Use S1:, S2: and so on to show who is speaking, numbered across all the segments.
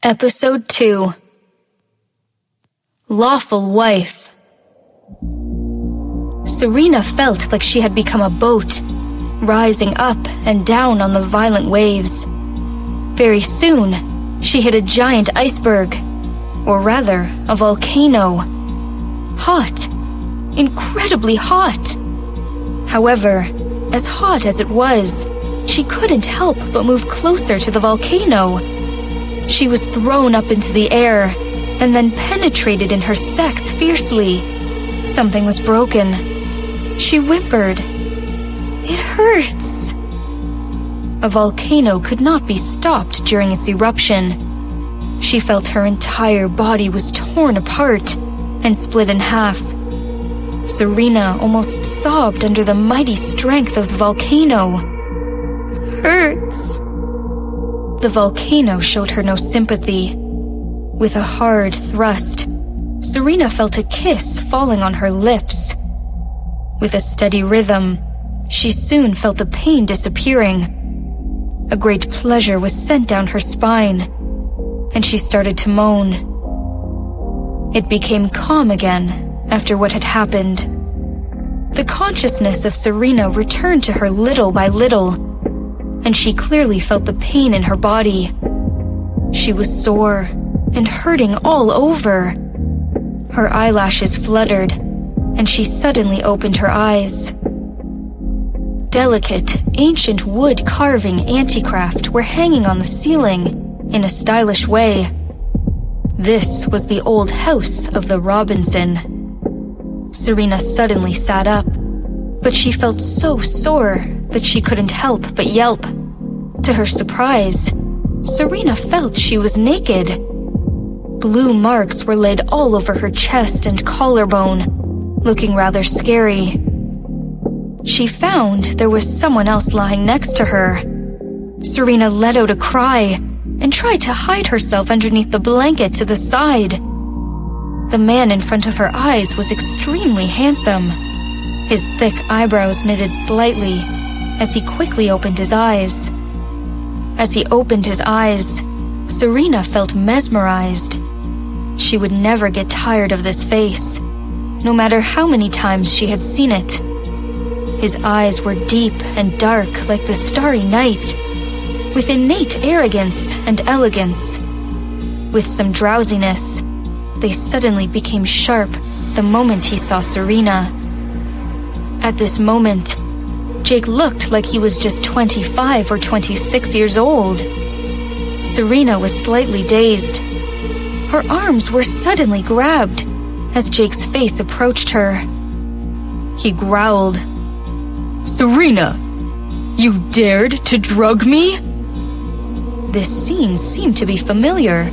S1: Episode 2. Lawful Wife. Serena felt like she had become a boat, rising up and down on the violent waves. Very soon, she hit a giant iceberg, or rather, a volcano. Hot. Incredibly hot. However, as hot as it was, she couldn't help but move closer to the volcano. She was thrown up into the air, and then penetrated in her sex fiercely. Something was broken. She whimpered. "It hurts." A volcano could not be stopped during its eruption. She felt her entire body was torn apart and split in half. Serena almost sobbed under the mighty strength of the volcano. "Hurts." The volcano showed her no sympathy. With a hard thrust, Serena felt a kiss falling on her lips. With a steady rhythm, she soon felt the pain disappearing. A great pleasure was sent down her spine, and she started to moan. It became calm again after what had happened. The consciousness of Serena returned to her little by little, and she clearly felt the pain in her body. She was sore and hurting all over. Her eyelashes fluttered, and she suddenly opened her eyes. Delicate, ancient wood carving anti-craft were hanging on the ceiling in a stylish way. This was the old house of the Robinson. Serena suddenly sat up, but she felt so sore that she couldn't help but yelp. To her surprise, Serena felt she was naked. Blue marks were laid all over her chest and collarbone, looking rather scary. She found there was someone else lying next to her. Serena let out a cry and tried to hide herself underneath the blanket to the side. The man in front of her eyes was extremely handsome. His thick eyebrows knitted slightly as he quickly opened his eyes. As he opened his eyes, Serena felt mesmerized. She would never get tired of this face, no matter how many times she had seen it. His eyes were deep and dark like the starry night, with innate arrogance and elegance. With some drowsiness, they suddenly became sharp the moment he saw Serena. At this moment, Jake looked like he was just 25 or 26 years old. Serena was slightly dazed. Her arms were suddenly grabbed as Jake's face approached her. He growled, "Serena, you dared to drug me?" This scene seemed to be familiar.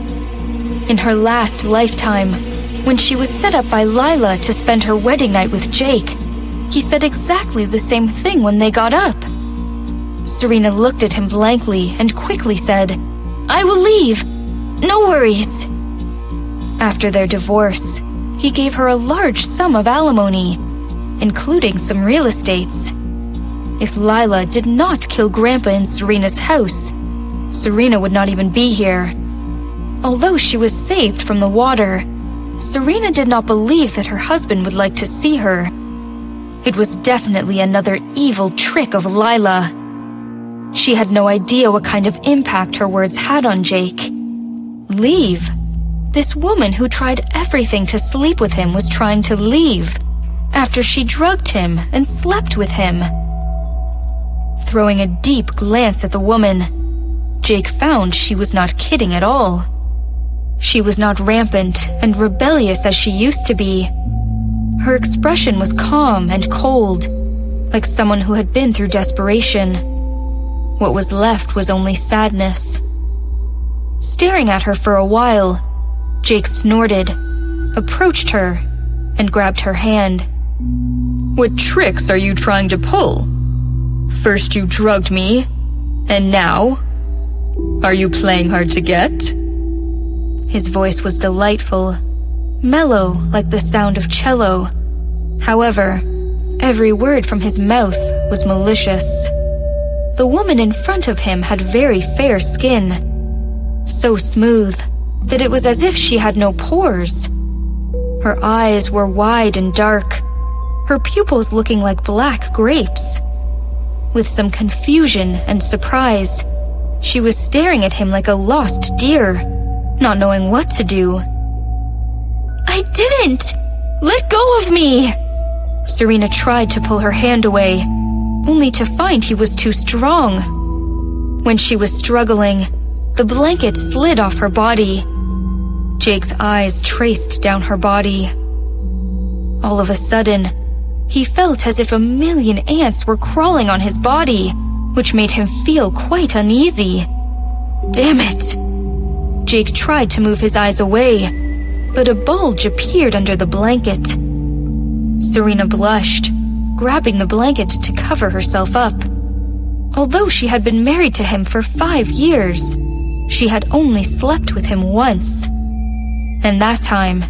S1: In her last lifetime, when she was set up by Lila to spend her wedding night with Jake, he said exactly the same thing when they got up. Serena looked at him blankly and quickly said, "I will leave. No worries." After their divorce, he gave her a large sum of alimony, including some real estates. If Lila did not kill Grandpa in Serena's house, Serena would not even be here. Although she was saved from the water, Serena did not believe that her husband would like to see her. It was definitely another evil trick of Lila. She had no idea what kind of impact her words had on Jake. Leave? This woman who tried everything to sleep with him was trying to leave after she drugged him and slept with him. Throwing a deep glance at the woman, Jake found she was not kidding at all. She was not rampant and rebellious as she used to be. Her expression was calm and cold, like someone who had been through desperation. What was left was only sadness. Staring at her for a while, Jake snorted, approached her, and grabbed her hand. "What tricks are you trying to pull? First you drugged me, and now? Are you playing hard to get?" His voice was delightful, mellow like the sound of cello. However, every word from his mouth was malicious. The woman in front of him had very fair skin, so smooth that it was as if she had no pores. Her eyes were wide and dark, her pupils looking like black grapes. With some confusion and surprise, she was staring at him like a lost deer, not knowing what to do. "I didn't! Let go of me!" Serena tried to pull her hand away, only to find he was too strong. When she was struggling, the blanket slid off her body. Jake's eyes traced down her body. All of a sudden, he felt as if a million ants were crawling on his body, which made him feel quite uneasy. Damn it! Jake tried to move his eyes away, but a bulge appeared under the blanket. Serena blushed, grabbing the blanket to cover herself up. Although she had been married to him for 5 years, she had only slept with him once. And that time,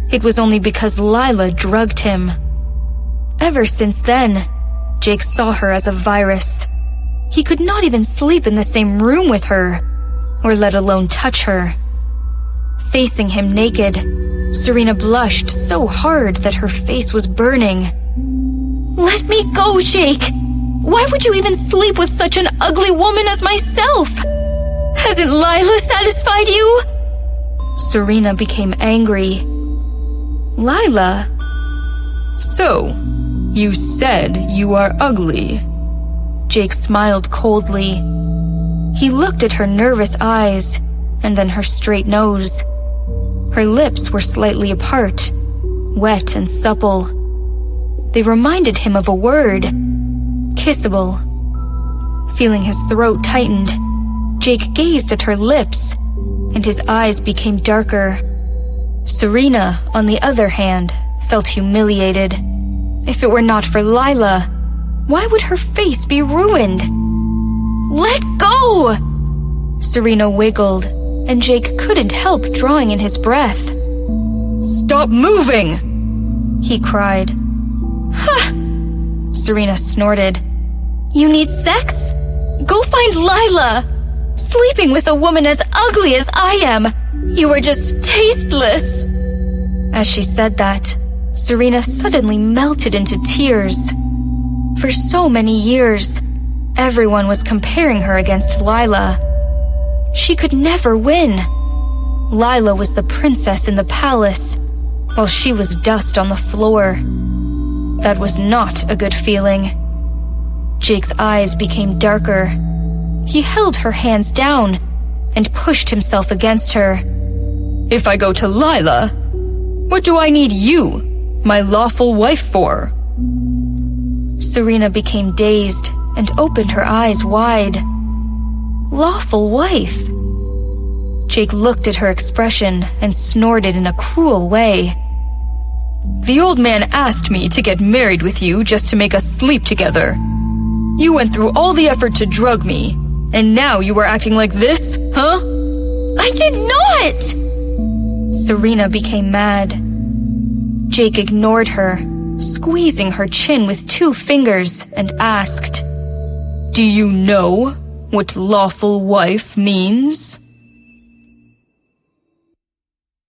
S1: it was only because Lila drugged him. Ever since then, Jake saw her as a virus. He could not even sleep in the same room with her, or let alone touch her. Facing him naked, Serena blushed so hard that her face was burning. "Let me go, Jake! Why would you even sleep with such an ugly woman as myself? Hasn't Lila satisfied you?" Serena became angry. "Lila? So, you said you are ugly." Jake smiled coldly. He looked at her nervous eyes, and then her straight nose. Her lips were slightly apart, wet and supple. They reminded him of a word, kissable. Feeling his throat tightened, Jake gazed at her lips, and his eyes became darker. Serena, on the other hand, felt humiliated. If it were not for Lila, why would her face be ruined? "Let go!" Serena wiggled, and Jake couldn't help drawing in his breath. "Stop moving!" he cried. "Huh!" Serena snorted. "You need sex? Go find Lila! Sleeping with a woman as ugly as I am, you are just tasteless!" As she said that, Serena suddenly melted into tears. For so many years, everyone was comparing her against Lila. She could never win. Lila was the princess in the palace, while she was dust on the floor. That was not a good feeling. Jake's eyes became darker. He held her hands down and pushed himself against her. "If I go to Lila, what do I need you, my lawful wife, for?" Serena became dazed and opened her eyes wide. Lawful wife? Jake looked at her expression and snorted in a cruel way. "The old man asked me to get married with you just to make us sleep together. You went through all the effort to drug me, and now you are acting like this, huh?" "I did not!" Serena became mad. Jake ignored her, squeezing her chin with 2 fingers, and asked, "Do you know what lawful wife means?"